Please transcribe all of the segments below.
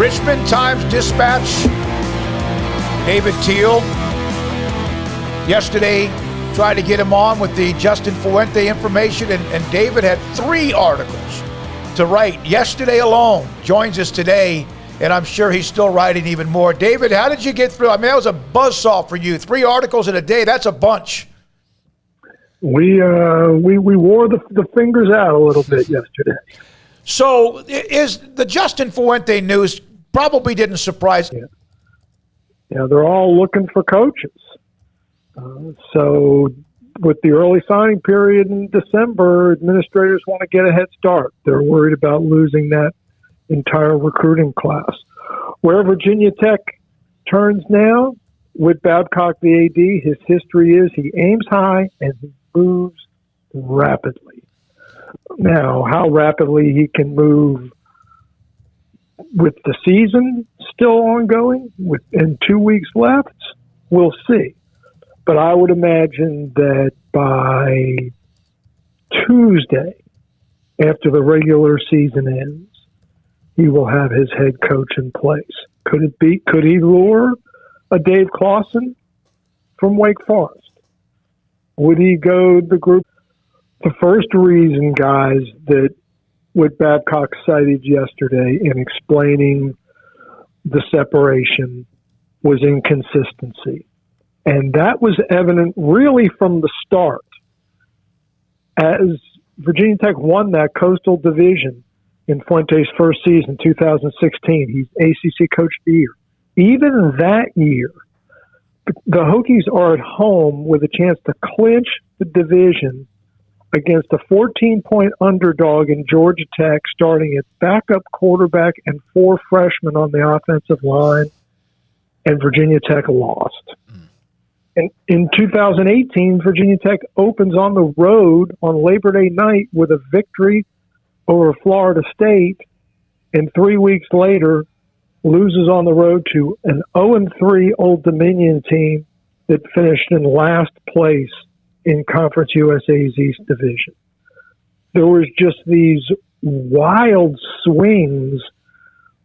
Richmond Times-Dispatch, David Teal. Yesterday, tried to get him on with the Justin Fuente information, and David had 3 articles to write yesterday alone. Joins us today, and I'm sure he's still writing even more. David, how did you get through? I mean, that was a buzzsaw for you. 3 articles in a day, that's a bunch. We wore the fingers out a little bit yesterday. So is the Justin Fuente news probably didn't surprise you? Yeah, they're all looking for coaches. So with the early signing period in December, administrators want to get a head start. They're worried about losing that entire recruiting class. Where Virginia Tech turns now, with Babcock the AD, his history is he aims high and he moves rapidly. Now, how rapidly he can move with the season still ongoing, in 2 weeks left, we'll see. But I would imagine that by Tuesday, after the regular season ends, he will have his head coach in place. Could he lure a Dave Clawson from Wake Forest? Would he go the group? The first reason, guys, that what Babcock cited yesterday in explaining the separation was inconsistency. And that was evident really from the start. As Virginia Tech won that Coastal Division in Fuentes' first season, 2016, he's ACC Coach of the Year. Even that year, the Hokies are at home with a chance to clinch the division against a 14-point underdog in Georgia Tech, starting at backup quarterback and 4 freshmen on the offensive line, and Virginia Tech lost. And in 2018, Virginia Tech opens on the road on Labor Day night with a victory over Florida State, and 3 weeks later loses on the road to an 0-3 Old Dominion team that finished in last place in Conference USA's East Division. There was just these wild swings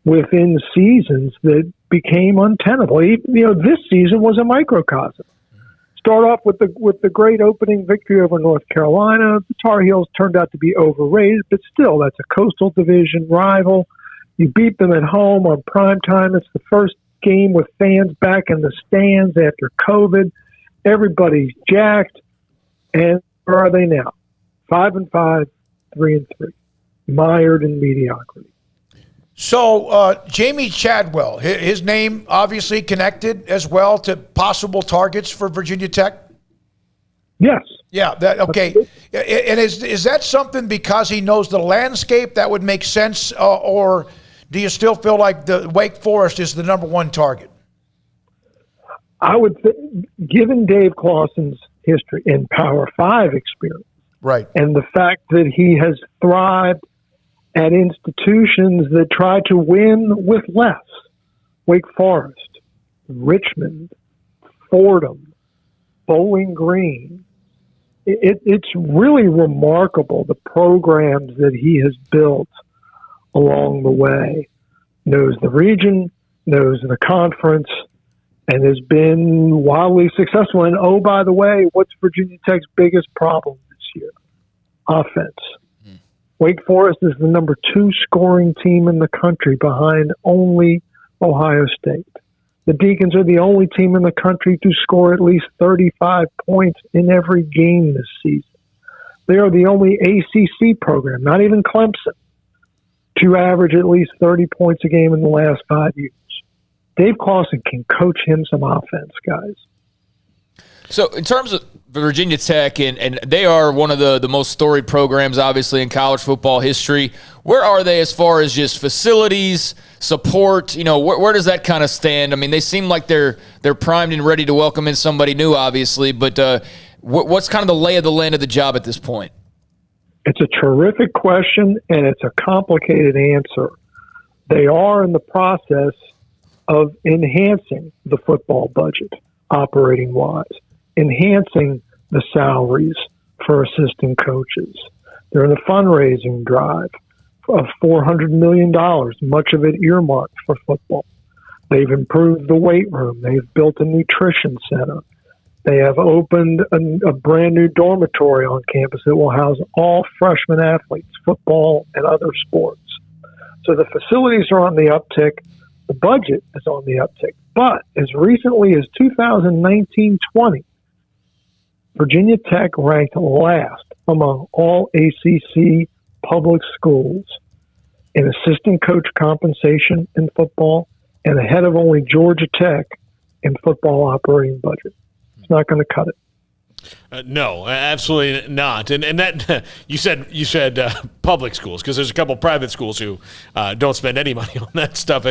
within seasons that became untenable. This season was a microcosm. Start off with the great opening victory over North Carolina. The Tar Heels turned out to be overrated, but still, that's a Coastal Division rival. You beat them at home on prime time. It's the first game with fans back in the stands after COVID. Everybody's jacked. And where are they now? 5-5, 3-3, mired in mediocrity. So Jamie Chadwell, his name obviously connected as well to possible targets for Virginia Tech? Yes. Yeah, okay. And is that something because he knows the landscape that would make sense, or do you still feel like the Wake Forest is the number one target? I would given Dave Clawson's history and Power 5 experience, right, and the fact that he has thrived at institutions that try to win with less, Wake Forest, Richmond, Fordham, Bowling Green, it's really remarkable the programs that he has built along the way. Knows the region, knows the conference, and has been wildly successful. And, oh, by the way, what's Virginia Tech's biggest problem this year? Offense. Wake Forest is the number 2 scoring team in the country behind only Ohio State. The Deacons are the only team in the country to score at least 35 points in every game this season. They are the only ACC program, not even Clemson, to average at least 30 points a game in the last 5 years. Dave Clawson can coach him some offense, guys. So in terms of Virginia Tech, and they are one of the most storied programs, obviously, in college football history, where are they as far as just facilities, support? Where does that kind of stand? I mean, they seem like they're primed and ready to welcome in somebody new, obviously, but what's kind of the lay of the land of the job at this point? It's a terrific question, and it's a complicated answer. They are in the process of enhancing the football budget, operating-wise, enhancing the salaries for assistant coaches. They're in the fundraising drive of $400 million, much of it earmarked for football. They've improved the weight room. They've built a nutrition center. They have opened a brand new dormitory on campus that will house all freshman athletes, football and other sports. So the facilities are on the uptick. The budget is on the uptick. But as recently as 2019-20, Virginia Tech ranked last among all ACC public schools in assistant coach compensation in football and ahead of only Georgia Tech in football operating budget. It's not going to cut it. No, absolutely not. And that you said public schools, because there's a couple private schools who don't spend any money on that stuff,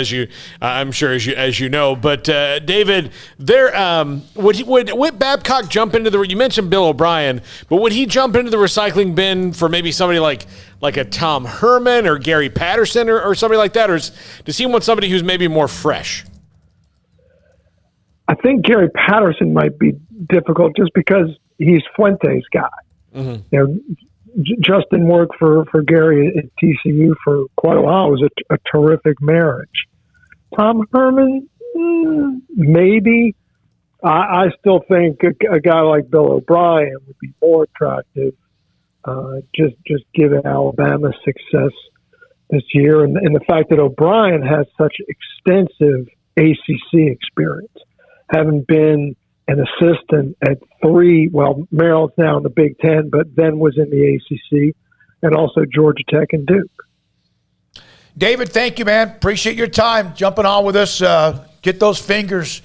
I'm sure as you know. But David, would Babcock jump into the? You mentioned Bill O'Brien, but would he jump into the recycling bin for maybe somebody like a Tom Herman or Gary Patterson or somebody like that, or does he want somebody who's maybe more fresh? I think Gary Patterson might be difficult just because he's Fuentes' guy. Mm-hmm. You know, Justin worked for Gary at TCU for quite a while. It was a terrific marriage. Tom Herman, maybe. I still think a guy like Bill O'Brien would be more attractive, just given Alabama's success this year and the fact that O'Brien has such extensive ACC experience, having been an assistant at Maryland's now in the Big Ten, but then was in the ACC, and also Georgia Tech and Duke. David, thank you, man. Appreciate your time jumping on with us. Get those fingers,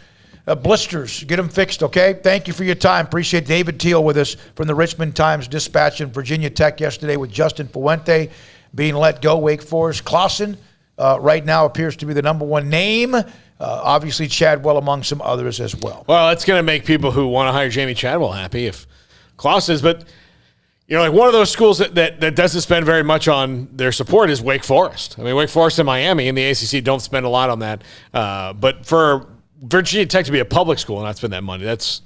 blisters, get them fixed, okay? Thank you for your time. Appreciate David Teal with us from the Richmond Times-Dispatch in Virginia Tech yesterday with Justin Fuente being let go. Wake Forest. Clausen right now appears to be the number one name. Obviously, Chadwell among some others as well. Well, it's going to make people who want to hire Jamie Chadwell happy if Clausen is. But, you know, like one of those schools that doesn't spend very much on their support is Wake Forest. I mean, Wake Forest and Miami in the ACC don't spend a lot on that. But for Virginia Tech to be a public school and not spend that money, that's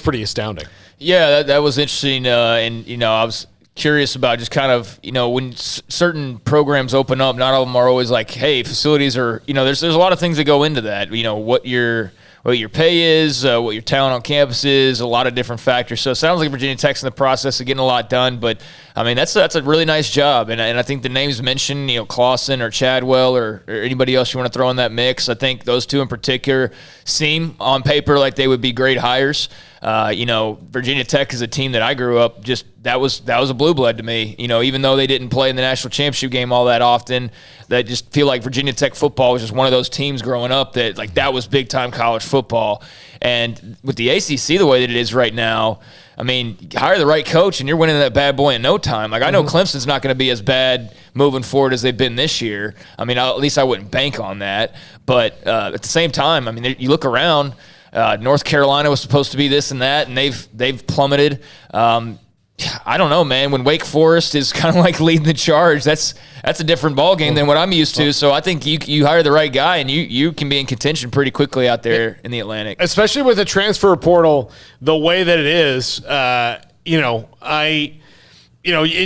pretty astounding. Yeah, that was interesting. And, you know, I was curious about just kind of, you know, when certain programs open up, not all of them are always like, hey, facilities are, you know, there's a lot of things that go into that, you know, what your pay is, what your talent on campus is, a lot of different factors. So it sounds like Virginia Tech's in the process of getting a lot done, but I mean, that's a really nice job. And I think the names mentioned, you know, Clausen or Chadwell or anybody else you want to throw in that mix, I think those two in particular seem on paper like they would be great hires. You know, Virginia Tech is a team that I grew up that was a blue blood to me. You know, even though they didn't play in the national championship game all that often, that just feel like Virginia Tech football was just one of those teams growing up that was big time college football. And with the ACC the way that it is right now, I mean, hire the right coach and you're winning that bad boy in no time. Like, I know Clemson's not going to be as bad moving forward as they've been this year. I mean, at least I wouldn't bank on that. But at the same time, I mean, you look around. North Carolina was supposed to be this and that, and they've plummeted. I don't know, man. When Wake Forest is kind of like leading the charge, that's a different ballgame than what I'm used to. So I think you hire the right guy, and you can be in contention pretty quickly out there in the Atlantic. Especially with the transfer portal the way that it is, and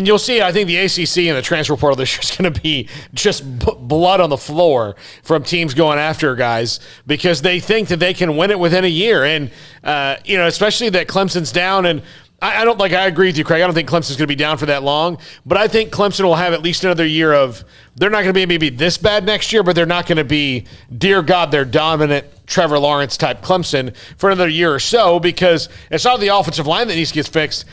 you'll see, I think the ACC and the transfer portal this year is going to be just blood on the floor from teams going after guys because they think that they can win it within a year. And, especially that Clemson's down. And I agree with you, Craig. I don't think Clemson's going to be down for that long. But I think Clemson will have at least another year of, they're not going to be maybe this bad next year, but they're not going to be, dear God, they're dominant Trevor Lawrence type Clemson for another year or so because it's not the offensive line that needs to get fixed.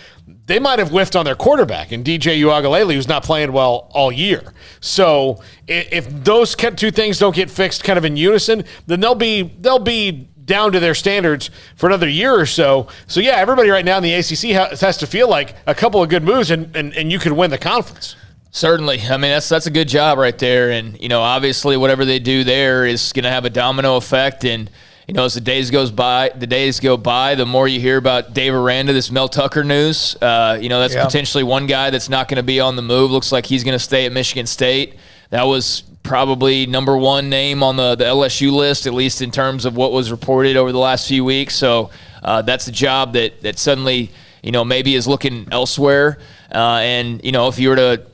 They might have whiffed on their quarterback and DJ Uiagalelei, who's not playing well all year. So if those two things don't get fixed kind of in unison, then they'll be down to their standards for another year or so. So yeah, everybody right now in the ACC has to feel like a couple of good moves and you could win the conference. Certainly. I mean, that's a good job right there. And, obviously whatever they do there is going to have a domino effect. And, as the days go by, the more you hear about Dave Aranda, this Mel Tucker news, that's potentially one guy that's not going to be on the move. Looks like he's going to stay at Michigan State. That was probably number one name on the LSU list, at least in terms of what was reported over the last few weeks. So that's a job that suddenly, maybe is looking elsewhere. And, if you were to,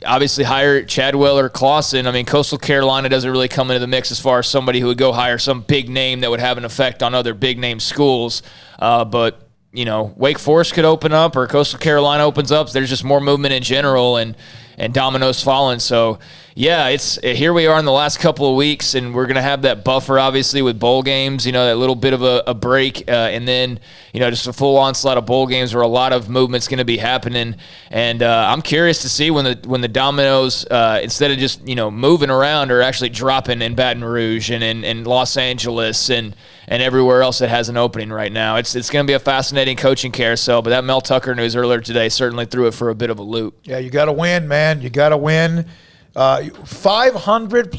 obviously hire Chadwell or Clausen. I mean, Coastal Carolina doesn't really come into the mix as far as somebody who would go hire some big name that would have an effect on other big name schools. But Wake Forest could open up, or Coastal Carolina opens up. There's just more movement in general, and dominoes falling. So, yeah, here we are in the last couple of weeks, and we're going to have that buffer, obviously, with bowl games, that little bit of a break, and then, just a full onslaught of bowl games where a lot of movement's going to be happening. And I'm curious to see when the dominoes, instead of just, moving around, are actually dropping in Baton Rouge and in Los Angeles and everywhere else that has an opening right now. It's going to be a fascinating coaching carousel, but that Mel Tucker news earlier today certainly threw it for a bit of a loop. Yeah, you got to win, man. You got to win. 500